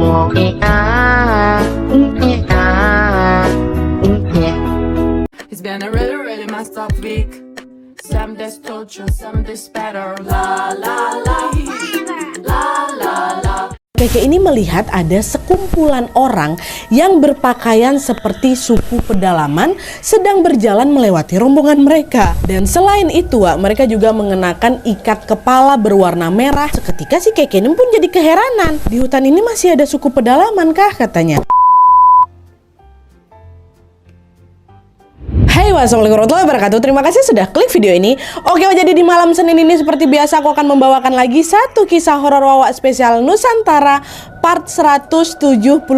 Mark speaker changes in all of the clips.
Speaker 1: It's been a really, really messed up week. Some days torture, some days better. La la la, la la la.
Speaker 2: Keke ini melihat ada sekumpulan orang yang berpakaian seperti suku pedalaman sedang berjalan melewati rombongan mereka. Dan selain itu, mereka juga mengenakan ikat kepala berwarna merah. Seketika si Keke ini pun jadi keheranan. Di hutan ini masih ada suku pedalaman kah katanya? Hai, wassalamualaikum warahmatullahi wabarakatuh. Terima kasih sudah klik video ini. Oke, jadi di malam Senin ini seperti biasa aku akan membawakan lagi satu kisah horor Wawa spesial Nusantara part 175.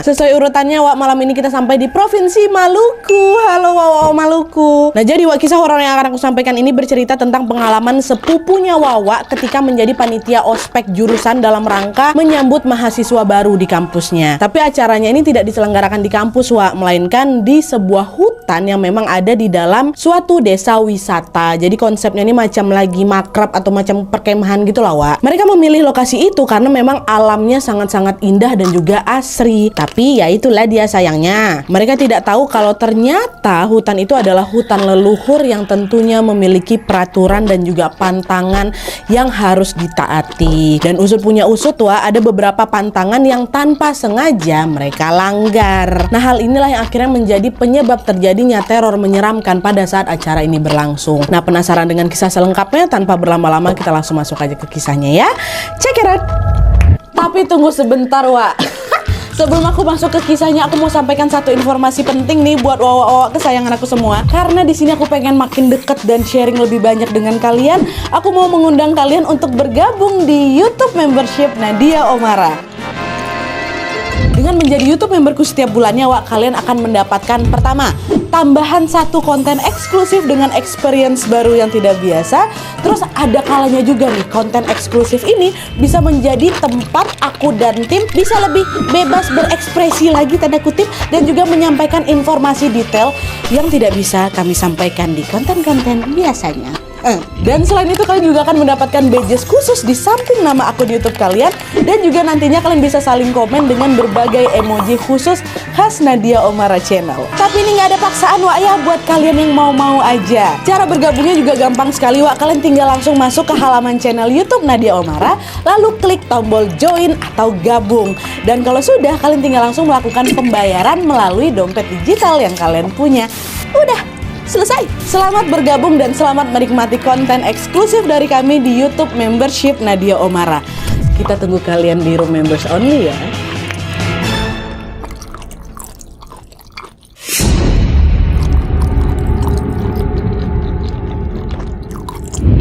Speaker 2: Sesuai urutannya, Wak, malam ini kita sampai di Provinsi Maluku. Halo Wawa Maluku. Nah, jadi Wak, kisah horor yang akan aku sampaikan ini bercerita tentang pengalaman sepupunya Wawa ketika menjadi panitia ospek jurusan dalam rangka menyambut mahasiswa baru di kampusnya. Tapi acaranya ini tidak diselenggarakan di kampus, Wak, melainkan di sebuah hutan yang memang ada di dalam suatu desa wisata. Jadi konsepnya ini macam lagi makrab atau macam perkemahan gitu lah, Wak. Mereka memilih lokasi itu karena memang alamnya sangat-sangat indah dan juga asri. Tapi ya itulah dia sayangnya, mereka tidak tahu kalau ternyata hutan itu adalah hutan leluhur yang tentunya memiliki peraturan dan juga pantangan yang harus ditaati. Dan usut punya usut, Wak, ada beberapa pantangan yang tanpa sengaja mereka langgar. Nah, hal inilah yang akhirnya menjadi penyebab terjadinya teror menyeramkan pada saat acara ini berlangsung. Nah, penasaran dengan kisah selengkapnya? Tanpa berlama-lama kita langsung masuk aja ke kisahnya ya. Check it out. Tapi tunggu sebentar, Wak. Sebelum aku masuk ke kisahnya, aku mau sampaikan satu informasi penting nih buat Wawa kesayangan aku semua. Karena di sini aku pengen makin deket dan sharing lebih banyak dengan kalian. Aku mau mengundang kalian untuk bergabung di YouTube membership Nadia Omara. Dengan menjadi YouTube memberku setiap bulannya, Wak, kalian akan mendapatkan pertama, tambahan satu konten eksklusif dengan experience baru yang tidak biasa. Terus ada kalanya juga nih, konten eksklusif ini bisa menjadi tempat aku dan tim bisa lebih bebas berekspresi lagi, tanda kutip, dan juga menyampaikan informasi detail yang tidak bisa kami sampaikan di konten-konten biasanya. Dan selain itu kalian juga akan mendapatkan badges khusus di samping nama akun YouTube kalian. Dan juga nantinya kalian bisa saling komen dengan berbagai emoji khusus khas Nadia Omara Channel. Tapi ini nggak ada paksaan, Wak, ya, buat kalian yang mau-mau aja. Cara bergabungnya juga gampang sekali, Wak. Kalian tinggal langsung masuk ke halaman channel YouTube Nadia Omara, lalu klik tombol join atau gabung. Dan kalau sudah, kalian tinggal langsung melakukan pembayaran melalui dompet digital yang kalian punya. Udah selesai. Selamat bergabung dan selamat menikmati konten eksklusif dari kami di YouTube membership Nadia Omara. Kita tunggu kalian di room members only ya.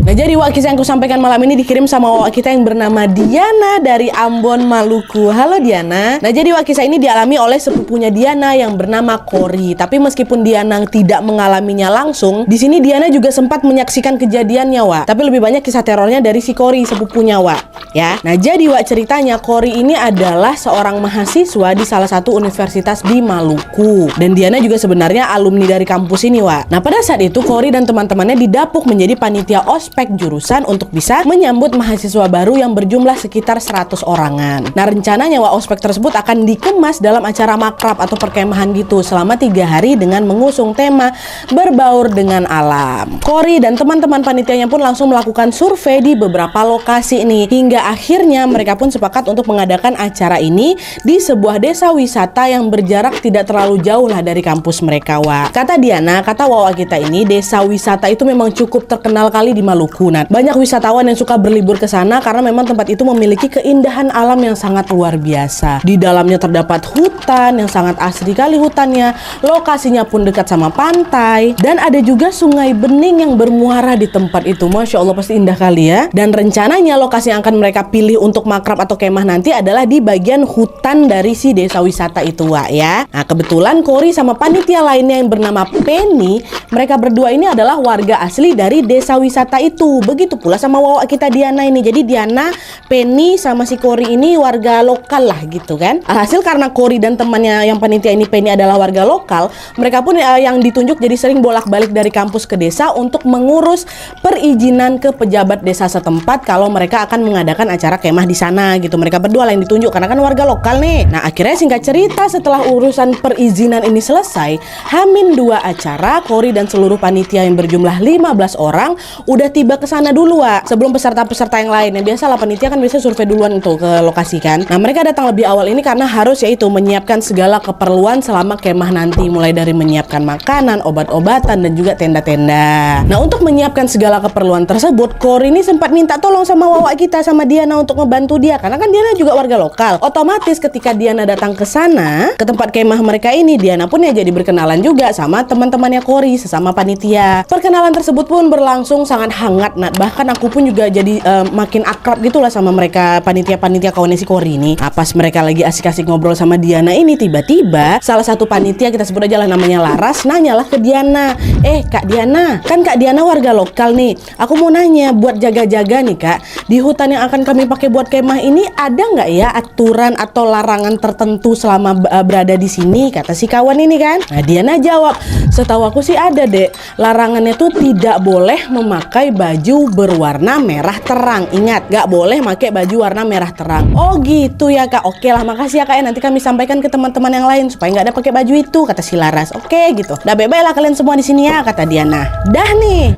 Speaker 2: Nah, jadi Wak, kisah yang aku sampaikan malam ini dikirim sama Wak kita yang bernama Diana dari Ambon, Maluku. Halo Diana. Nah, jadi Wak, kisah ini dialami oleh sepupunya Diana yang bernama Kori. Tapi meskipun Diana tidak mengalaminya langsung, di sini Diana juga sempat menyaksikan kejadiannya, Wak. Tapi lebih banyak kisah terornya dari si Kori, sepupunya, Wak. Ya. Nah, jadi Wak, ceritanya Kori ini adalah seorang mahasiswa di salah satu universitas di Maluku. Dan Diana juga sebenarnya alumni dari kampus ini, Wak. Nah, pada saat itu Kori dan teman-temannya didapuk menjadi panitia ospek jurusan untuk bisa menyambut mahasiswa baru yang berjumlah sekitar 100 orangan. Nah, rencananya ospek tersebut akan dikemas dalam acara makrab atau perkemahan gitu selama 3 hari dengan mengusung tema berbaur dengan alam. Kori dan teman-teman panitianya pun langsung melakukan survei di beberapa lokasi ini, hingga akhirnya mereka pun sepakat untuk mengadakan acara ini di sebuah desa wisata yang berjarak tidak terlalu jauh lah dari kampus mereka, Wak. Kata Diana, kata Wawa kita ini, desa wisata itu memang cukup terkenal kali di Maluku. Nah, banyak wisatawan yang suka berlibur ke sana karena memang tempat itu memiliki keindahan alam yang sangat luar biasa. Di dalamnya terdapat hutan yang sangat asri kali hutannya, lokasinya pun dekat sama pantai, dan ada juga sungai bening yang bermuara di tempat itu. Masya Allah, pasti indah kali ya. Dan rencananya lokasi yang akan mereka pilih untuk makrab atau kemah nanti adalah di bagian hutan dari si desa wisata itu, Wak, ya. Nah, kebetulan Kori sama panitia lainnya yang bernama Penny, mereka berdua ini adalah warga asli dari desa wisata itu. itu. Begitu pula sama wawa kita Diana ini. Jadi Diana, Penny sama si Cory ini warga lokal lah gitu kan. Alhasil karena Cory dan temannya yang panitia ini Penny adalah warga lokal, mereka pun yang ditunjuk jadi sering bolak-balik dari kampus ke desa untuk mengurus perizinan ke pejabat desa setempat kalau mereka akan mengadakan acara kemah di sana gitu. Mereka berdua lah yang ditunjuk karena kan warga lokal nih. Nah, akhirnya singkat cerita setelah urusan perizinan ini selesai, Hamin 2 acara, Cory dan seluruh panitia yang berjumlah 15 orang udah tiba ke sana dulu, Wak. Sebelum peserta-peserta yang lain. Yang biasalah panitia kan biasa survei duluan tuh ke lokasi kan. Nah, mereka datang lebih awal ini karena harus yaitu menyiapkan segala keperluan selama kemah nanti, mulai dari menyiapkan makanan, obat-obatan dan juga tenda-tenda. Nah, untuk menyiapkan segala keperluan tersebut, Cory ini sempat minta tolong sama wawa kita sama Diana untuk ngebantu dia karena kan Diana juga warga lokal. Otomatis ketika Diana datang ke sana, ke tempat kemah mereka ini, Diana pun ya jadi berkenalan juga sama teman-temannya Cory sesama panitia. Perkenalan tersebut pun berlangsung sangat hangat, Nat. Bahkan aku pun juga jadi makin akrab gitulah sama mereka panitia-panitia kawannya si Cory ini. Nah, pas mereka lagi asik-asik ngobrol sama Diana ini, tiba-tiba salah satu panitia, kita sebut aja lah namanya Laras, nanyalah ke Diana, Kak Diana, kan Kak Diana warga lokal nih, aku mau nanya buat jaga-jaga nih Kak, di hutan yang akan kami pakai buat kemah ini ada nggak ya aturan atau larangan tertentu selama berada di sini, kata si kawan ini kan. Nah, Diana jawab, setahu aku sih ada dek, larangannya tuh tidak boleh memakai baju berwarna merah terang. Ingat, nggak boleh pakai baju warna merah terang. Oh gitu ya Kak, oke lah, makasih ya Kak ya, nanti kami sampaikan ke teman-teman yang lain supaya nggak ada pakai baju itu, kata si Laras. Oke gitu, udah bye-bye lah kalian semua di sini ya, kata Diana. Dah nih.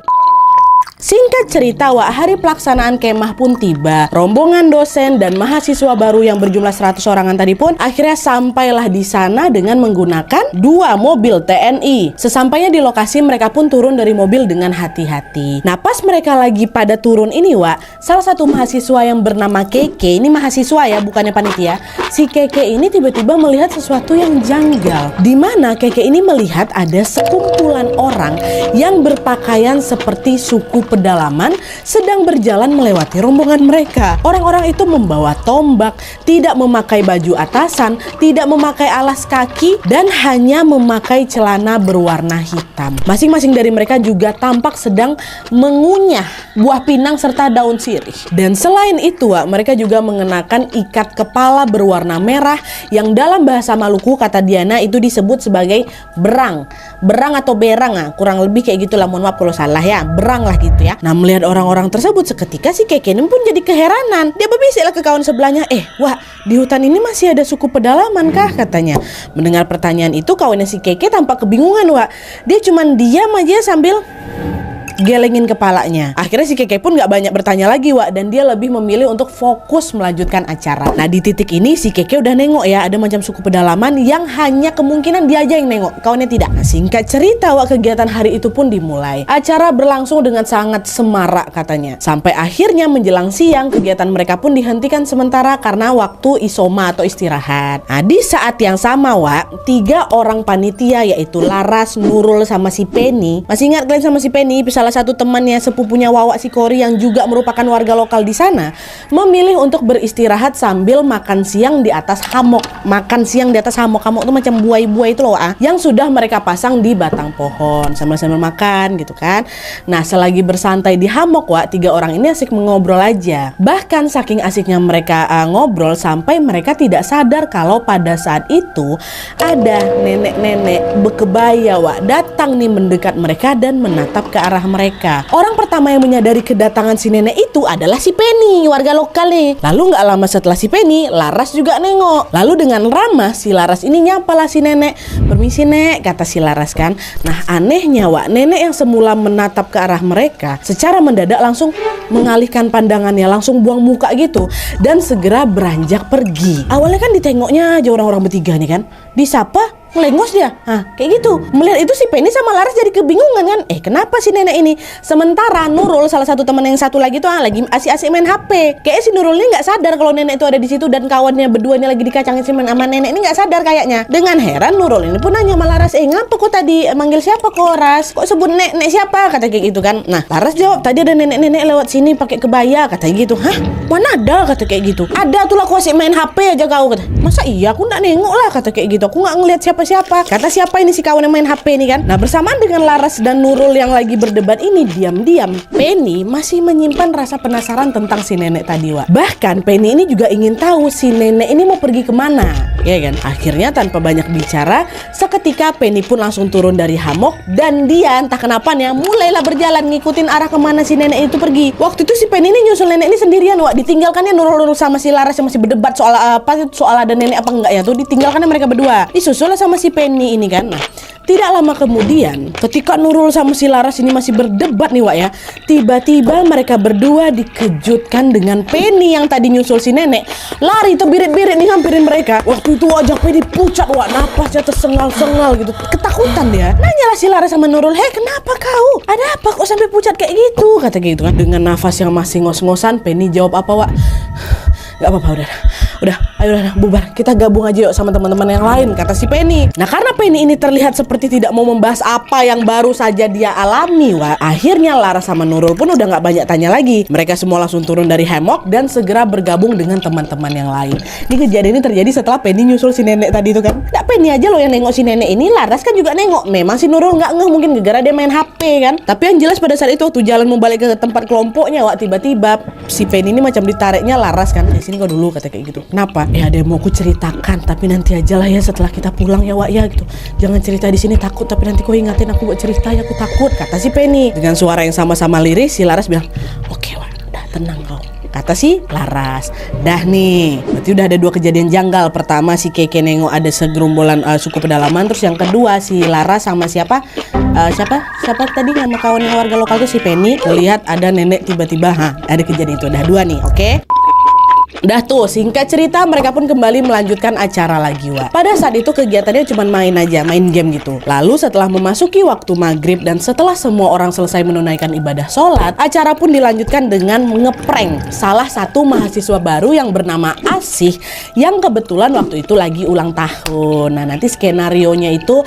Speaker 2: Singkat cerita, Wak, hari pelaksanaan kemah pun tiba. Rombongan dosen dan mahasiswa baru yang berjumlah 100 orangan tadi pun akhirnya sampailah di sana dengan menggunakan 2 mobil TNI. Sesampainya di lokasi, mereka pun turun dari mobil dengan hati-hati. Nah, pas mereka lagi pada turun ini, Wak, salah satu mahasiswa yang bernama Keke, ini mahasiswa ya, bukannya panitia. Si Keke ini tiba-tiba melihat sesuatu yang janggal. Di mana Keke ini melihat ada sekumpulan orang yang berpakaian seperti suku pedalaman sedang berjalan melewati rombongan mereka. Orang-orang itu membawa tombak, tidak memakai baju atasan, tidak memakai alas kaki, dan hanya memakai celana berwarna hitam. Masing-masing dari mereka juga tampak sedang mengunyah buah pinang serta daun sirih. Dan selain itu, mereka juga mengenakan ikat kepala berwarna merah yang dalam bahasa Maluku, kata Diana, itu disebut sebagai berang. Berang atau berang, kurang lebih kayak gitulah, mohon maaf kalau salah ya, berang lah gitu ya. Nah, melihat orang-orang tersebut, seketika si Keke pun jadi keheranan. Dia berbisiklah ke kawan sebelahnya, wah, di hutan ini masih ada suku pedalaman kah, katanya. Mendengar pertanyaan itu, kawannya si Keke tampak kebingungan, Wak. Dia cuman diam aja sambil gelengin kepalanya. Akhirnya si Keke pun gak banyak bertanya lagi, Wak, dan dia lebih memilih untuk fokus melanjutkan acara. Nah, di titik ini si Keke udah nengok ya, ada macam suku pedalaman yang hanya kemungkinan dia aja yang nengok, kawannya tidak. Nah, singkat cerita, Wak, kegiatan hari itu pun dimulai. Acara berlangsung dengan sangat semarak katanya. Sampai akhirnya menjelang siang, kegiatan mereka pun dihentikan sementara karena waktu isoma atau istirahat. Nah, di saat yang sama, Wak, 3 orang panitia yaitu Laras, Nurul sama si Penny. Masih ingat kalian sama si Penny? Salah satu temannya sepupunya Wawa si Cory yang juga merupakan warga lokal di sana, memilih untuk beristirahat sambil makan siang di atas hamok. Makan siang di atas hamok. Hamok itu macam buai-buai itu loh, yang sudah mereka pasang di batang pohon sambil-sambil makan gitu kan. Nah, selagi bersantai di hamok, Wak, 3 orang ini asik mengobrol aja. Bahkan saking asiknya mereka ngobrol sampai mereka tidak sadar kalau pada saat itu ada nenek-nenek berkebaya, Wak, datang nih mendekat mereka dan menatap ke arah mereka. Orang pertama yang menyadari kedatangan si nenek itu adalah si Penny, warga lokal nih. Lalu gak lama setelah si Penny, Laras juga nengok. Lalu dengan ramah si Laras ini nyapalah si nenek. Permisi Nek, kata si Laras kan. Nah, anehnya, Wak, nenek yang semula menatap ke arah mereka secara mendadak langsung mengalihkan pandangannya, langsung buang muka gitu dan segera beranjak pergi. Awalnya kan ditengoknya aja orang-orang bertiga nih kan. Disapa? Ngelengos dia, kayak gitu. Melihat itu si Penny sama Laras jadi kebingungan kan. Kenapa si nenek ini? Sementara Nurul, salah satu teman yang satu lagi tuh lagi asik-asik main HP. Kayaknya si Nurul ini nggak sadar kalau nenek itu ada di situ dan kawannya berdua ini lagi dikacangin sama nenek ini nggak sadar kayaknya. Dengan heran Nurul ini pun nanya sama Laras, ngapa kok tadi manggil siapa kok Ras? Kok sebut nenek siapa? Kata kayak gitu kan. Nah, Laras jawab, tadi ada nenek-nenek lewat sini pakai kebaya, kata gitu. Hah? Mana ada? Kata kayak gitu. Ada tuh lah, aku asik main HP aja kau, kata. Masa iya? Aku nggak nengok lah, kata kayak gitu. Aku nggak ngeliat siapa sama siapa? Kata siapa ini si kawan yang main HP ini kan? Nah, bersamaan dengan Laras dan Nurul yang lagi berdebat ini, diam-diam Penny masih menyimpan rasa penasaran tentang si nenek tadi, Wak. Bahkan Penny ini juga ingin tahu si nenek ini mau pergi kemana, ya kan? Akhirnya tanpa banyak bicara, seketika Penny pun langsung turun dari hammock dan dia entah kenapa nih mulailah berjalan ngikutin arah kemana si nenek itu pergi. Waktu itu si Penny ini nyusul nenek ini sendirian, Wak. Ditinggalkannya Nurul sama si Laras yang masih berdebat soal soal ada nenek apa enggak ya tuh, ditinggalkannya mereka berdua. Disusul sama si Penny ini kan. Nah, tidak lama kemudian ketika Nurul sama si Laras ini masih berdebat nih, Wak ya, tiba-tiba mereka berdua dikejutkan dengan Penny yang tadi nyusul si nenek lari terbirit-birit nih hampirin mereka. Waktu itu wajah Penny pucat, Wak, napasnya tersengal-sengal gitu, ketakutan dia. Nanyalah si Laras sama Nurul, "Hei, kenapa kau? Ada apa kok sampai pucat kayak gitu?" Kata gitu kan. Dengan nafas yang masih ngos-ngosan, Penny jawab apa, Wak? "Gak apa-apa, udah, ayo bubar, kita gabung aja yuk sama teman-teman yang lain," kata si Penny. Nah, karena Penny ini terlihat seperti tidak mau membahas apa yang baru saja dia alami, Wak, akhirnya Laras sama Nurul pun udah gak banyak tanya lagi. Mereka semua langsung turun dari hammock dan segera bergabung dengan teman-teman yang lain. Ini kejadian ini terjadi setelah Penny nyusul si nenek tadi itu kan. Gak Penny aja loh yang nengok si nenek ini, Laras kan juga nengok. Memang si Nurul gak ngeh, mungkin gara-gara dia main HP kan. Tapi yang jelas pada saat itu waktu jalan mau balik ke tempat kelompoknya, Wak, tiba-tiba si Penny ini macam ditariknya Laras kan. "Sini kau dulu," kata kayak gitu. "Kenapa?" "Ya ada yang mau aku ceritakan, tapi nanti aja lah ya setelah kita pulang ya, Wak ya," gitu. "Jangan cerita di sini, takut, tapi nanti kau ingatin aku buat cerita ya, aku takut," kata si Penny. Dengan suara yang sama-sama lirih, si Laras bilang, "Oke, Wak, udah tenang kau," kata si Laras. Dah nih, berarti udah ada dua kejadian janggal. Pertama si Keke nengok ada segerombolan suku pedalaman. Terus yang kedua si Laras sama siapa tadi nama kawan yang warga lokal tuh si Penny melihat ada nenek tiba-tiba ada kejadian itu. Udah dua nih, oke? Udah tuh, singkat cerita mereka pun kembali melanjutkan acara lagi, Wak. Pada saat itu kegiatannya cuma main aja, main game gitu. Lalu setelah memasuki waktu maghrib dan setelah semua orang selesai menunaikan ibadah sholat, acara pun dilanjutkan dengan ngeprank salah satu mahasiswa baru yang bernama Asih, yang kebetulan waktu itu lagi ulang tahun. Nah, nanti skenarionya itu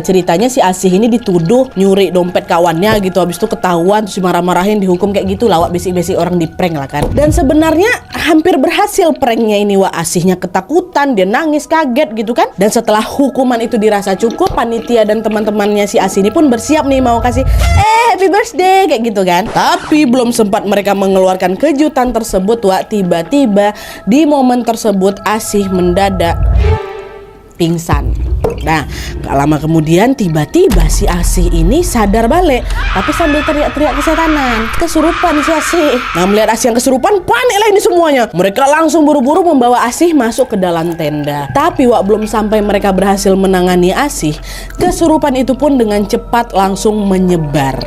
Speaker 2: ceritanya si Asih ini dituduh nyuri dompet kawannya gitu. Habis itu ketahuan, terus marah-marahin, dihukum kayak gitu lah, Wak. Basic-basic orang di prank lah kan. Dan sebenarnya hampir berhasil pranknya ini, Wak. Asihnya ketakutan, dia nangis kaget gitu kan. Dan setelah hukuman itu dirasa cukup, panitia dan teman-temannya si Asih ini pun bersiap nih mau kasih happy birthday kayak gitu kan. Tapi belum sempat mereka mengeluarkan kejutan tersebut, Wak, tiba-tiba di momen tersebut Asih mendadak pingsan. Nah, gak lama kemudian tiba-tiba si Asih ini sadar balik, tapi sambil teriak-teriak kesetanan. Kesurupan si Asih. Nah, melihat Asih yang kesurupan, paniklah ini semuanya. Mereka langsung buru-buru membawa Asih masuk ke dalam tenda. Tapi Wak, belum sampai mereka berhasil menangani Asih, kesurupan itu pun dengan cepat langsung menyebar.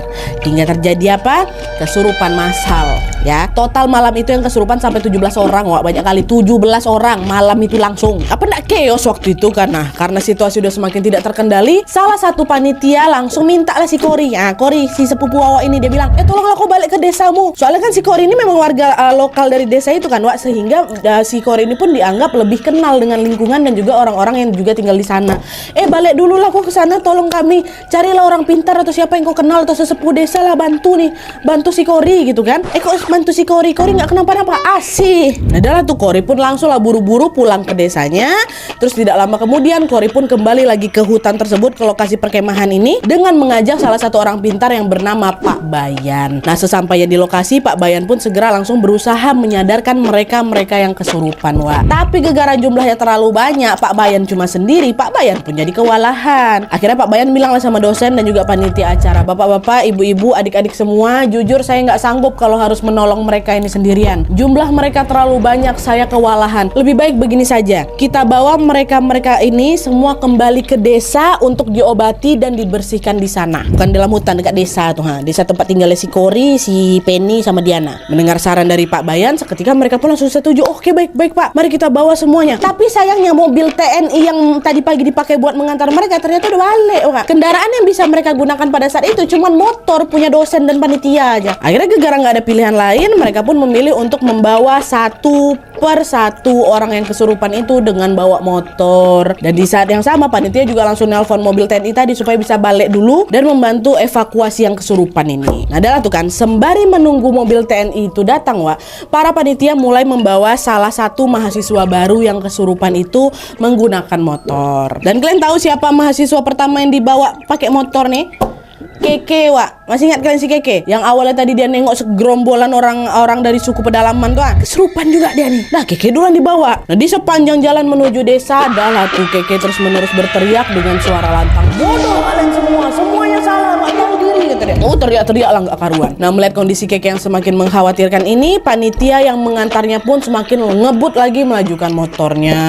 Speaker 2: Hingga terjadi apa? Kesurupan massal. Ya, total malam itu yang kesurupan sampai 17 orang, Wak. Banyak kali, 17 orang malam itu langsung. Apa enggak chaos waktu itu kan? Nah, karena situasi udah semakin tidak terkendali, salah satu panitia langsung minta lah si Kori. Nah, Kori, si sepupu Wawa ini, dia bilang, tolonglah kau balik ke desamu. Soalnya kan si Kori ini memang warga lokal dari desa itu kan, Wak. Sehingga si Kori ini pun dianggap lebih kenal dengan lingkungan dan juga orang-orang yang juga tinggal di sana. Balik dulu lah kau ke sana, tolong kami. Carilah orang pintar atau siapa yang kau kenal atau sesepuh desa lah, bantu nih. Bantu si Kori gitu kan. Kok bantu si Kori nggak kenapa-napa. Asih. Nah, adalah tuh Kori pun langsung lah buru-buru pulang ke desanya. Terus tidak lama kemudian Kori pun kembali lagi ke hutan tersebut, ke lokasi perkemahan ini, dengan mengajak salah satu orang pintar yang bernama Pak Bayan. Nah, sesampainya di lokasi, Pak Bayan pun segera langsung berusaha menyadarkan mereka yang kesurupan, Wak. Tapi gara-gara jumlahnya terlalu banyak, Pak Bayan cuma sendiri, Pak Bayan pun jadi kewalahan. Akhirnya Pak Bayan bilang lah sama dosen dan juga panitia acara, "Bapak-bapak, ibu-ibu, adik-adik semua, jujur saya nggak sanggup kalau harus menolong mereka ini sendirian. Jumlah mereka terlalu banyak, saya kewalahan. Lebih baik begini saja, kita bawa mereka ini semua kembali ke desa untuk diobati dan dibersihkan di sana." Bukan dalam hutan, dekat desa tuh, desa tempat tinggalnya si Kori, si Penny sama Diana. Mendengar saran dari Pak Bayan, seketika mereka pun langsung setuju. "Oke, baik Pak, mari kita bawa semuanya." Tapi sayangnya mobil TNI yang tadi pagi dipakai buat mengantar mereka ternyata udah balik, Wak. Kendaraan yang bisa mereka gunakan pada saat itu cuman motor punya dosen dan panitia aja. Akhirnya gara-gara nggak ada pilihan lain, lain, mereka pun memilih untuk membawa satu per satu orang yang kesurupan itu dengan bawa motor. Dan di saat yang sama panitia juga langsung nelpon mobil TNI tadi supaya bisa balik dulu dan membantu evakuasi yang kesurupan ini. Nah, adalah tuh kan, sembari menunggu mobil TNI itu datang, Wak, para panitia mulai membawa salah satu mahasiswa baru yang kesurupan itu menggunakan motor. Dan kalian tahu siapa mahasiswa pertama yang dibawa pakai motor nih? Keke, Wak. Masih ingat kalian si Keke? Yang awalnya tadi dia nengok segerombolan orang-orang dari suku pedalaman tuh, kesurupan juga dia nih. Nah, Keke duluan dibawa. Nah, di sepanjang jalan menuju desa, adalah tuh Keke terus menerus berteriak dengan suara lantang. Bodoh kalian semua, semuanya salah, nggak tahu diri, kata dia. Oh, teriak-teriak lah nggak karuan. Nah, melihat kondisi Keke yang semakin mengkhawatirkan ini, panitia yang mengantarnya pun semakin ngebut lagi melajukan motornya.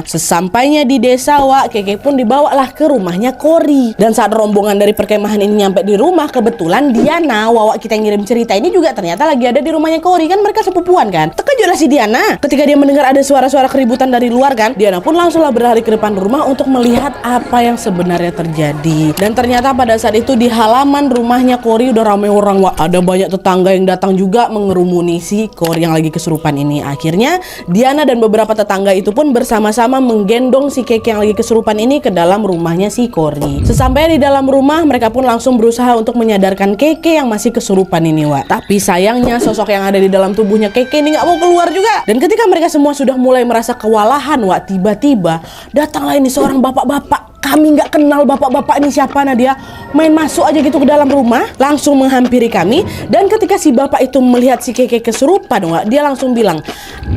Speaker 2: Sesampainya di desa, Wak, Keke pun dibawalah ke rumahnya Kori. Dan saat rombongan dari perkemahan ini nyampe di rumah, kebetulan Diana, Wawak kita yang ngirim cerita ini juga ternyata lagi ada di rumahnya Kori. Kan mereka sepupuan kan. Terkejutlah si Diana ketika dia mendengar ada suara-suara keributan dari luar kan. Diana pun langsunglah berlari ke depan rumah untuk melihat apa yang sebenarnya terjadi. Dan ternyata pada saat itu di halaman rumahnya Kori udah ramai orang, Wak. Ada banyak tetangga yang datang juga mengerumuni si Kori yang lagi kesurupan ini. Akhirnya Diana dan beberapa tetangga itu pun bersama-sama menggendong si Keke yang lagi kesurupan ini ke dalam rumahnya si Kori. Sesampainya di dalam rumah, mereka pun langsung berusaha untuk menyadarkan Keke yang masih kesurupan ini, Wak. Tapi sayangnya sosok yang ada di dalam tubuhnya Keke ini nggak mau keluar juga. Dan ketika mereka semua sudah mulai merasa kewalahan, Wak, tiba-tiba datanglah ini seorang bapak-bapak. Kami nggak kenal bapak-bapak ini siapa. Nah, dia main masuk aja gitu ke dalam rumah, langsung menghampiri kami. Dan ketika si bapak itu melihat si Keke kesurupan, Wak, dia langsung bilang,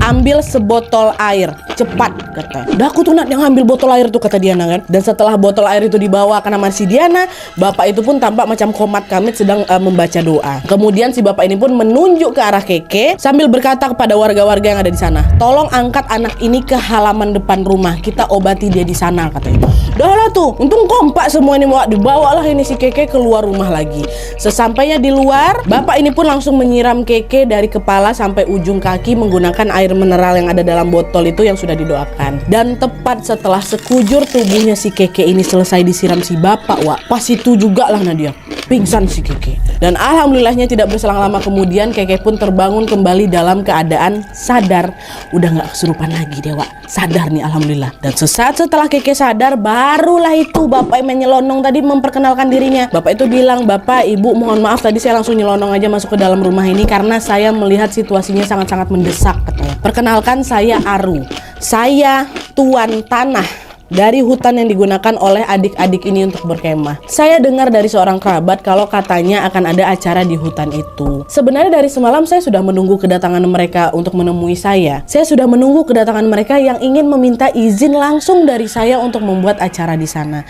Speaker 2: ambil sebotol air, cepat, kata. Udah aku tuh Nat yang ambil botol air tuh, kata Diana kan. Dan setelah botol air itu dibawa ke nama si Diana, bapak itu pun tampak macam komat kamit sedang membaca doa. Kemudian si bapak ini pun menunjuk ke arah Keke sambil berkata kepada warga-warga yang ada di sana, tolong angkat anak ini ke halaman depan rumah, kita obati dia di sana, katanya. Lah tuh, untung kompak semua ini, Wak. Dibawalah ini si Keke keluar rumah lagi. Sesampainya di luar, bapak ini pun langsung menyiram Keke dari kepala sampai ujung kaki menggunakan air mineral yang ada dalam botol itu yang sudah didoakan. Dan tepat setelah sekujur tubuhnya si Keke ini selesai disiram si bapak, Wak, pas itu juga lah Nadia pingsan si Keke. Dan alhamdulillahnya tidak berselang lama kemudian Keke pun terbangun kembali dalam keadaan sadar. Udah nggak kesurupan lagi deh, Wak. Sadar nih, alhamdulillah. Dan sesaat setelah Keke sadar, barulah itu bapak yang menyelonong tadi memperkenalkan dirinya. Bapak itu bilang, Bapak, Ibu, mohon maaf tadi saya langsung nyelonong aja masuk ke dalam rumah ini karena saya melihat situasinya sangat-sangat mendesak, katanya. Perkenalkan, saya Aru. Saya tuan tanah dari hutan yang digunakan oleh adik-adik ini untuk berkemah. Saya dengar dari seorang kerabat kalau katanya akan ada acara di hutan itu. Sebenarnya dari semalam saya sudah menunggu kedatangan mereka untuk menemui saya. Saya sudah menunggu kedatangan mereka yang ingin meminta izin langsung dari saya untuk membuat acara di sana.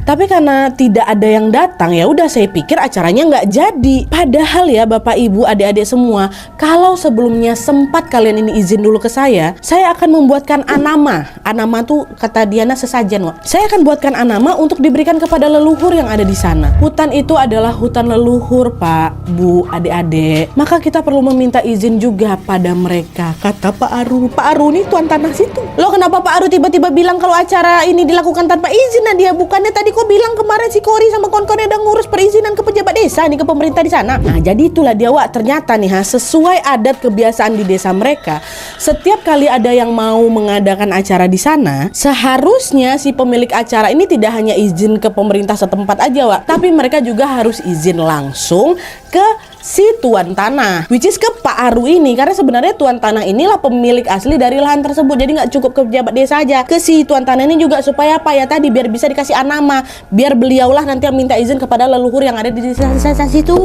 Speaker 2: Tapi karena tidak ada yang datang, ya udah saya pikir acaranya nggak jadi. Padahal ya Bapak Ibu adik-adik semua, kalau sebelumnya sempat kalian ini izin dulu ke saya akan membuatkan anama. Anama tuh kata Diana sesajen, Wak. Saya akan buatkan anama untuk diberikan kepada leluhur yang ada di sana. Hutan itu adalah hutan leluhur, Pak, Bu, adik-adik. Maka kita perlu meminta izin juga pada mereka, kata Pak Aru. Pak Aru nih tuan tanah situ. Loh, kenapa Pak Aru tiba-tiba bilang kalau acara ini dilakukan tanpa izin, Nadia? Bukannya tadi kok bilang kemarin si Kori sama kawan-kawannya udah ngurus perizinan ke pejabat desa nih, ke pemerintah di sana. Nah, jadi itulah dia, Wak. Ternyata nih, sesuai adat kebiasaan di desa mereka, setiap kali ada yang mau mengadakan acara di sana, seharusnya si pemilik acara ini tidak hanya izin ke pemerintah setempat aja, Wak, tapi mereka juga harus izin langsung ke si tuan tanah, which is ke Pak Aru ini, karena sebenarnya tuan tanah inilah pemilik asli dari lahan tersebut. Jadi nggak cukup ke pejabat desa aja, ke si tuan tanah ini juga supaya apa ya tadi, biar bisa dikasih anama, biar beliaulah nanti yang minta izin kepada leluhur yang ada di desa situ.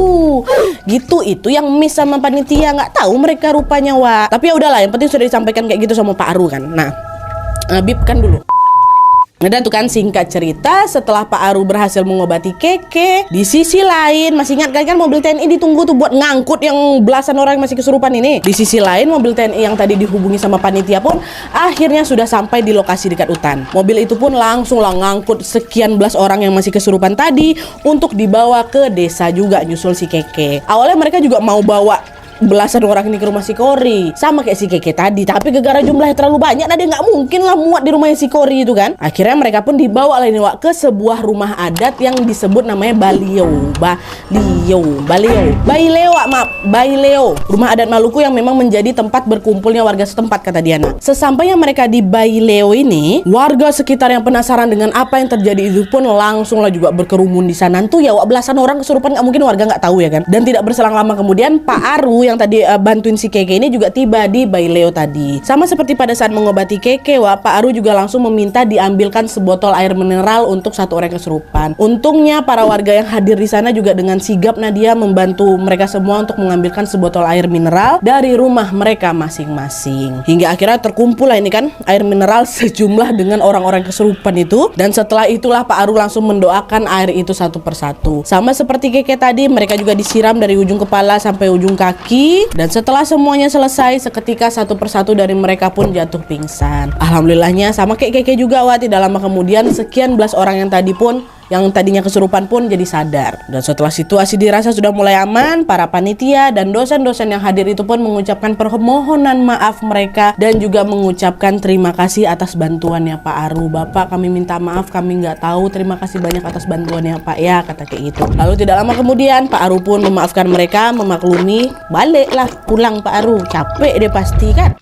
Speaker 2: Gitu, itu yang miss sama panitia, nggak tahu mereka rupanya, Wak. Tapi ya udahlah, yang penting sudah disampaikan kayak gitu sama Pak Aru kan. Nah, bip kan dulu. Dan tuh kan, singkat cerita, setelah Pak Aru berhasil mengobati Keke, di sisi lain, masih ingat kan mobil TNI ditunggu tuh buat ngangkut yang belasan orang yang masih kesurupan ini. Di sisi lain, mobil TNI yang tadi dihubungi sama panitia pun akhirnya sudah sampai di lokasi dekat hutan. Mobil itu pun langsung lah ngangkut sekian belas orang yang masih kesurupan tadi untuk dibawa ke desa juga nyusul si Keke. Awalnya mereka juga mau bawa belasan orang ini ke rumah si Kori, sama kayak si Keke tadi. Tapi gara-gara jumlahnya terlalu banyak, nah dia nggak mungkin lah muat di rumahnya si Kori itu kan. Akhirnya mereka pun dibawa lah ini Wak ke sebuah rumah adat yang disebut namanya Baileo, Baileo, rumah adat Maluku yang memang menjadi tempat berkumpulnya warga setempat kata Diana. Sesampainya mereka di Baileo ini, warga sekitar yang penasaran dengan apa yang terjadi itu pun langsung lah juga berkerumun di sana. Tuh ya Wak, belasan orang kesurupan, nggak mungkin warga nggak tahu ya kan. Dan tidak berselang lama kemudian Pak Aru yang tadi bantuin si Keke ini juga tiba di Baileo tadi. Sama seperti pada saat mengobati Keke Wak, Pak Aru juga langsung meminta diambilkan sebotol air mineral untuk satu orang kesurupan. Untungnya para warga yang hadir di sana juga dengan sigap Nadia membantu mereka semua untuk mengambilkan sebotol air mineral dari rumah mereka masing-masing. Hingga akhirnya terkumpul lah ini kan air mineral sejumlah dengan orang-orang kesurupan itu. Dan setelah itulah Pak Aru langsung mendoakan air itu satu persatu. Sama seperti Keke tadi, mereka juga disiram dari ujung kepala sampai ujung kaki. Dan setelah semuanya selesai, seketika satu persatu dari mereka pun jatuh pingsan. Alhamdulillahnya sama kayak Keke juga Wak, tidak lama kemudian sekian belas orang yang tadinya kesurupan pun jadi sadar. Dan setelah situasi dirasa sudah mulai aman, para panitia dan dosen-dosen yang hadir itu pun mengucapkan permohonan maaf mereka dan juga mengucapkan terima kasih atas bantuannya Pak Aru. Bapak, kami minta maaf, kami nggak tahu, terima kasih banyak atas bantuannya Pak ya, kata kayak gitu. Lalu tidak lama kemudian Pak Aru pun memaafkan mereka, memaklumi, baliklah pulang Pak Aru, capek dia pasti kan.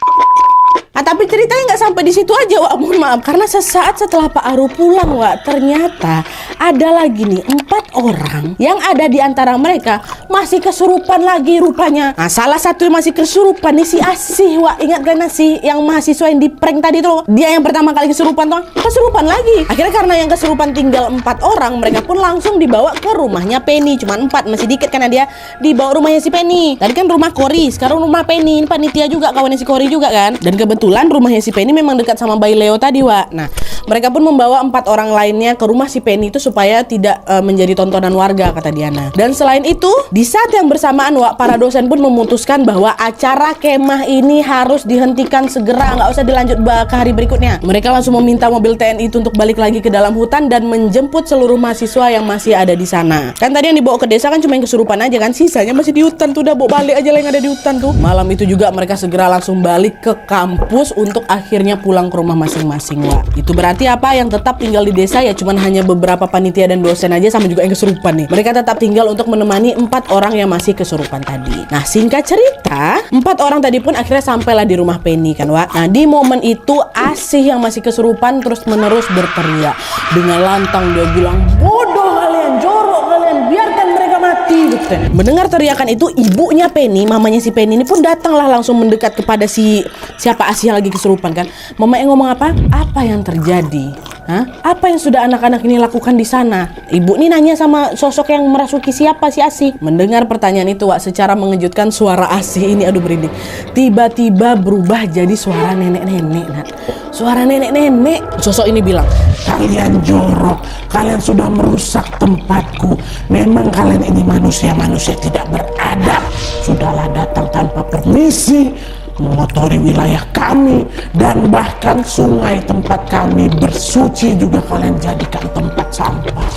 Speaker 2: Nah, tapi ceritanya nggak sampai di situ aja Wak, mohon maaf, karena sesaat setelah Pak Aru pulang Wak, ternyata ada lagi nih 4 orang yang ada di antara mereka masih kesurupan lagi rupanya. Nah, salah satu yang masih kesurupan nih si Asih Wak, ingat kan Asih yang mahasiswa yang di prank tadi tuh, dia yang pertama kali kesurupan tuh, kesurupan lagi. Akhirnya karena yang kesurupan tinggal 4 orang, mereka pun langsung dibawa ke rumahnya Penny. Cuman 4, masih dikit karena dia dibawa rumahnya si Penny. Tadi kan rumah Kori, sekarang rumah Penny. Ini panitia juga, kawannya si Kori juga kan. Dan kebetulan rumahnya si Penny memang dekat sama Baileo tadi Wak. Nah, mereka pun membawa 4 orang lainnya ke rumah si Penny itu supaya tidak menjadi tontonan warga kata Diana. Dan selain itu, di saat yang bersamaan Wak, para dosen pun memutuskan bahwa acara kemah ini harus dihentikan segera, nggak usah dilanjut ke hari berikutnya. Mereka langsung meminta mobil TNI itu untuk balik lagi ke dalam hutan dan menjemput seluruh mahasiswa yang masih ada di sana. Kan tadi yang dibawa ke desa kan cuma yang kesurupan aja kan, sisanya masih di hutan tuh, udah bawa balik aja lah yang ada di hutan tuh. Malam itu juga mereka segera langsung balik ke kampus untuk akhirnya pulang ke rumah masing-masing Wak. Itu berarti apa, yang tetap tinggal di desa ya cuman hanya beberapa panitia dan dosen aja sama juga yang kesurupan nih. Mereka tetap tinggal untuk menemani 4 orang yang masih kesurupan tadi. Nah, singkat cerita, 4 orang tadi pun akhirnya sampailah di rumah Penny kan Wak. Nah, di momen itu Asih yang masih kesurupan terus menerus berteriak. Dengan lantang dia bilang, bodoh kalian, jorok kalian, biarkan mereka mati gitu. Mendengar teriakan itu, ibunya Penny, mamanya si Penny ini pun datanglah langsung mendekat kepada siapa Asih yang lagi kesurupan kan. Mama yang ngomong apa? Apa yang terjadi? Hah? Apa yang sudah anak-anak ini lakukan di sana? Ibu ini nanya sama sosok yang merasuki siapa si Asih. Mendengar pertanyaan itu Wak, secara mengejutkan suara Asih ini, aduh berinding, tiba-tiba berubah jadi suara nenek-nenek Nat. Suara nenek-nenek. Sosok ini bilang,
Speaker 3: kalian jorok, kalian sudah merusak tempatku. Memang kalian ini manusia-manusia tidak beradab. Sudahlah datang tanpa permisi, mengotori wilayah kami, dan bahkan sungai tempat kami bersuci juga kalian jadikan tempat sampah.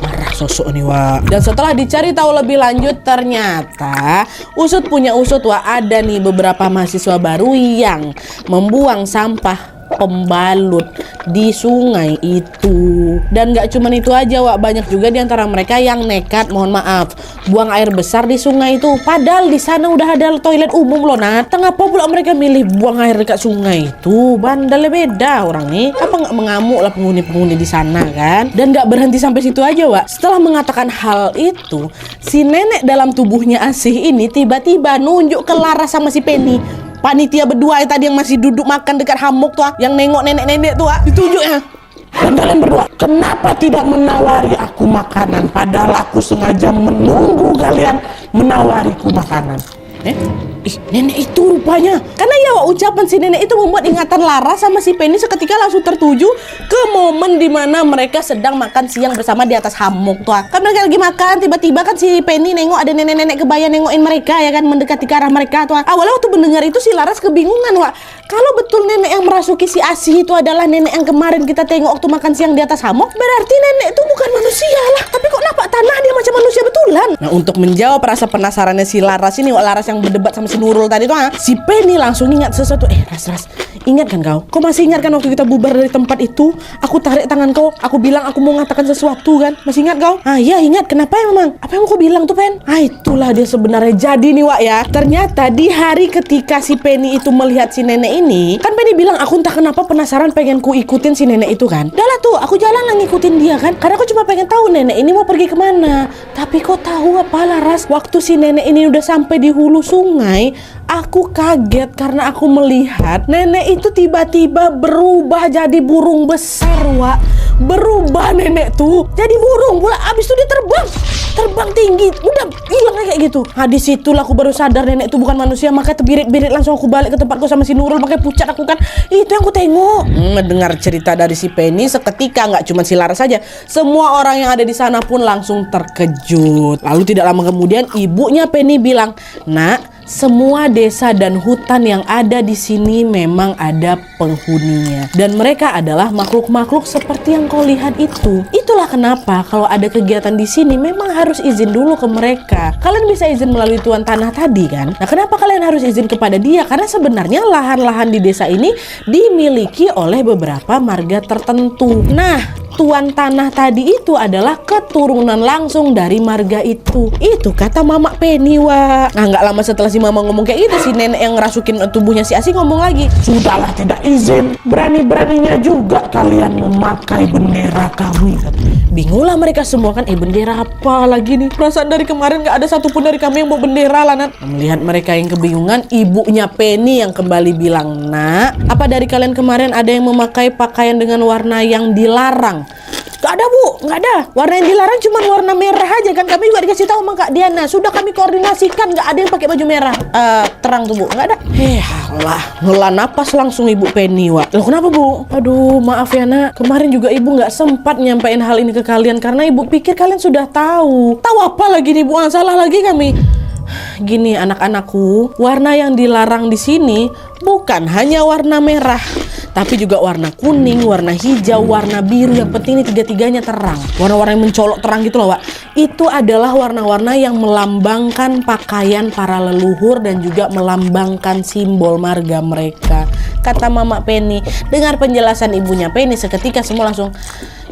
Speaker 2: Marah sosok nih Wak. Dan setelah dicari tahu lebih lanjut, ternyata usut punya usut Wak, ada nih beberapa mahasiswa baru yang membuang sampah pembalut di sungai itu. Dan gak cuman itu aja Wak, banyak juga di antara mereka yang nekat, mohon maaf, buang air besar di sungai itu. Padahal di sana udah ada toilet umum loh Nat. Kenapa pula mereka milih buang air dekat sungai itu? Bandalnya beda orang nih. Apa nggak mengamuk lah penghuni-penghuni di sana kan? Dan gak berhenti sampai situ aja Wak. Setelah mengatakan hal itu, si nenek dalam tubuhnya Asih ini tiba-tiba nunjuk ke Laras sama si Penny. Panitia berdua tadi yang masih duduk makan dekat hammock tuh, yang nengok nenek-nenek tuh, ditunjuknya.
Speaker 3: Dan kalian berdua, kenapa tidak menawari aku makanan? Padahal aku sengaja menunggu kalian menawariku makanan.
Speaker 2: Ih, nenek itu rupanya. Karena ya Wak, ucapan si nenek itu membuat ingatan Laras sama si Penny seketika langsung tertuju ke momen dimana mereka sedang makan siang bersama di atas hammock tuh. Kan mereka lagi makan, tiba-tiba kan si Penny nengok ada nenek-nenek kebaya nengokin mereka ya kan, mendekati ke arah mereka tuh. Awalnya waktu mendengar itu si Laras kebingungan, Wak. Kalau betul nenek yang merasuki si Asih itu adalah nenek yang kemarin kita tengok waktu makan siang di atas hammock, berarti nenek itu bukan manusia lah. Tapi kok napak tanah dia macam manusia betulan? Nah, untuk menjawab rasa penasarannya si Laras ini, Wak, Laras yang berdebat sama si Nurul tadi tuh, si Penny langsung ingat sesuatu. Ras, ingat kan kau? Kau masih ingat kan waktu kita bubar dari tempat itu? Aku tarik tangan kau, aku bilang aku mau mengatakan sesuatu kan? Masih ingat kau? Ah iya ingat, kenapa ya memang? Apa yang mau kau bilang tuh, Pen? Ah itulah dia sebenarnya. Jadi nih Wak ya, ternyata di hari ketika si Penny itu melihat si nenek ini, kan Penny bilang aku entah kenapa penasaran pengen ku ikutin si nenek itu kan. Udah lah tuh, aku jalan lah ngikutin dia kan, karena aku cuma pengen tahu nenek ini mau pergi kemana. Tapi kau tahu apa Laras? Waktu si nenek ini udah sampai di hulu sungai, aku kaget karena aku melihat nenek itu tiba-tiba berubah jadi burung besar, Wak. Berubah nenek tuh jadi burung pula. Abis itu dia terbang tinggi, udah hilang kayak gitu. Nah disitulah aku baru sadar nenek itu bukan manusia. Makanya terbirit-birit langsung aku balik ke tempatku sama si Nurul, pakai pucat aku kan. Itu yang aku tengok. Mendengar cerita dari si Penny seketika, nggak cuma si Laras saja, semua orang yang ada di sana pun langsung terkejut. Lalu tidak lama kemudian ibunya Penny bilang, "Nak, semua desa dan hutan yang ada di sini memang ada penghuninya, dan mereka adalah makhluk-makhluk seperti yang kau lihat itu. Itulah kenapa kalau ada kegiatan di sini memang harus izin dulu ke mereka. Kalian bisa izin melalui tuan tanah tadi kan? Nah kenapa kalian harus izin kepada dia? Karena sebenarnya lahan-lahan di desa ini dimiliki oleh beberapa marga tertentu. Nah tuan tanah tadi itu adalah keturunan langsung dari marga itu." Itu kata Mama Penny, Wak. Nah nggak lama setelah si Mama ngomong kayak gitu, si nenek yang ngerasukin tubuhnya si Asih ngomong lagi,
Speaker 3: Sudahlah, tidak izin. Berani-beraninya juga kalian memakai bendera kami.
Speaker 2: Bingunglah mereka semua kan, bendera apa lagi nih? Perasaan dari kemarin nggak ada satupun dari kami yang bawa bendera lah, Nat. Melihat mereka yang kebingungan, ibunya Penny yang kembali bilang, "Nak, apa dari kalian kemarin ada yang memakai pakaian dengan warna yang dilarang?" "Gak ada, Bu, gak ada. Warna yang dilarang cuma warna merah aja kan. Kami juga dikasih tahu sama Kak Diana. Sudah kami koordinasikan, gak ada yang pakai baju merah terang tuh, Bu. Gak ada." Allah, ngela napas langsung ibu Penny, Wak. "Loh kenapa, Bu?" "Aduh, maaf ya Nak. Kemarin juga ibu gak sempat nyampein hal ini ke kalian karena ibu pikir kalian sudah tahu." "Tahu apa lagi nih, Bu? Salah lagi kami." "Gini anak-anakku, warna yang dilarang di sini bukan hanya warna merah, tapi juga warna kuning, warna hijau, warna biru. Yang penting ini tiga-tiganya terang. Warna-warna yang mencolok terang gitu loh, Wak. Itu adalah warna-warna yang melambangkan pakaian para leluhur dan juga melambangkan simbol marga mereka," kata Mama Penny. Dengar penjelasan ibunya Penny, seketika semua langsung,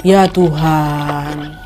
Speaker 2: "Ya Tuhan,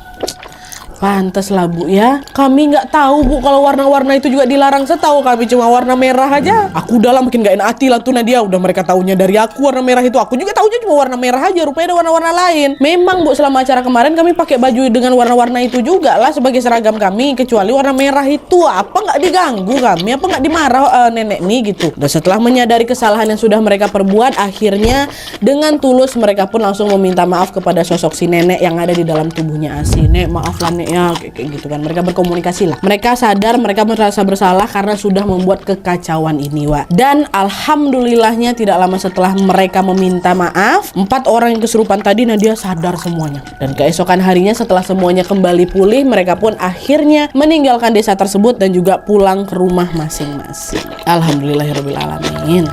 Speaker 2: pantas lah Bu ya. Kami nggak tahu Bu kalau warna-warna itu juga dilarang. Setahu kami cuma warna merah aja." Aku udah lah makin gak enak hati lah tuh Nadia. Udah mereka taunya dari aku warna merah itu. Aku juga tahunya cuma warna merah aja. Rupanya ada warna-warna lain. Memang Bu, selama acara kemarin kami pakai baju dengan warna-warna itu juga lah sebagai seragam kami. Kecuali warna merah itu. Apa nggak diganggu kami? Apa nggak dimarah nenek nih gitu. Dan setelah menyadari kesalahan yang sudah mereka perbuat, akhirnya dengan tulus mereka pun langsung meminta maaf kepada sosok si nenek yang ada di dalam tubuhnya Asih. "Nek, maaf lah Nek ya," kayak gitu kan. Mereka berkomunikasi lah. Mereka sadar mereka merasa bersalah karena sudah membuat kekacauan ini, Wak. Dan alhamdulillahnya tidak lama setelah mereka meminta maaf, 4 orang yang kesurupan tadi Nadia sadar semuanya. Dan keesokan harinya setelah semuanya kembali pulih, mereka pun akhirnya meninggalkan desa tersebut dan juga pulang ke rumah masing-masing. Alhamdulillahirabbil alamin.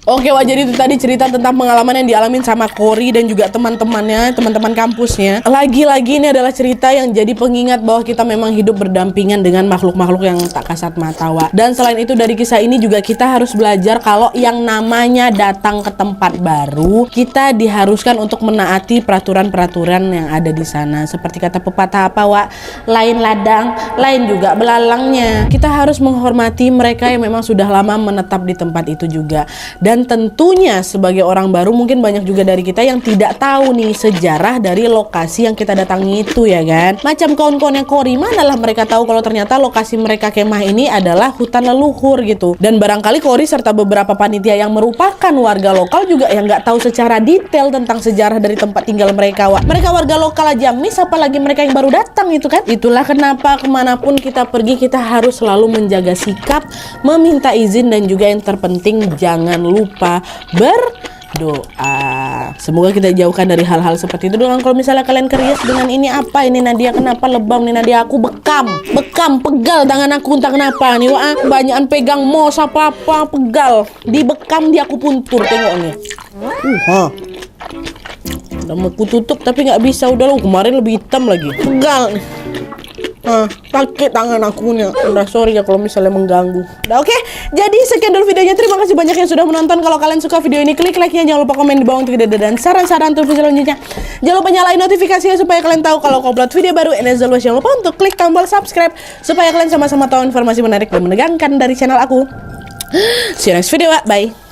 Speaker 2: Oke Wak, jadi itu tadi cerita tentang pengalaman yang dialamin sama Cory dan juga teman-temannya, teman-teman kampusnya. Lagi-lagi ini adalah cerita yang jadi pengingat bahwa kita memang hidup berdampingan dengan makhluk-makhluk yang tak kasat mata, Wak. Dan selain itu dari kisah ini juga kita harus belajar kalau yang namanya datang ke tempat baru, kita diharuskan untuk menaati peraturan-peraturan yang ada di sana. Seperti kata pepatah apa, Wak? Lain ladang, lain juga belalangnya. Kita harus menghormati mereka yang memang sudah lama menetap di tempat itu juga. Dan Dan tentunya sebagai orang baru mungkin banyak juga dari kita yang tidak tahu nih sejarah dari lokasi yang kita datangi itu ya kan. Macam kawan-kawan yang Kori, manalah mereka tahu kalau ternyata lokasi mereka kemah ini adalah hutan leluhur gitu. Dan barangkali Kori serta beberapa panitia yang merupakan warga lokal juga yang nggak tahu secara detail tentang sejarah dari tempat tinggal mereka. Mereka warga lokal aja miss, apalagi mereka yang baru datang itu kan. Itulah kenapa kemanapun kita pergi kita harus selalu menjaga sikap, meminta izin, dan juga yang terpenting jangan lupa berdoa. Semoga kita jauhkan dari hal-hal seperti itu. Dengan kalau misalnya kalian kerias dengan ini apa ini Nadia, kenapa lebam nih Nadia, aku bekam, pegal tangan aku entah kenapa nih. Wah, kebanyakan pegang mos apa-apa pegal, dibekam di aku puntur, tengok nih. Udah mau ku tutup tapi nggak bisa, udah lo kemarin lebih hitam lagi, pegal nih. Sakit tangan akunya. Udah sorry ya kalau misalnya mengganggu. Udah oke. Jadi sekian dulu videonya. Terima kasih banyak yang sudah menonton. Kalau kalian suka video ini, klik like-nya. Jangan lupa komen di bawah untuk ide dan saran-saran untuk video selanjutnya. Jangan lupa nyalain notifikasinya supaya kalian tahu kalau aku upload video baru. And as always, jangan lupa untuk klik tombol subscribe supaya kalian sama-sama tahu informasi menarik dan menegangkan dari channel aku. See you next video. Bye.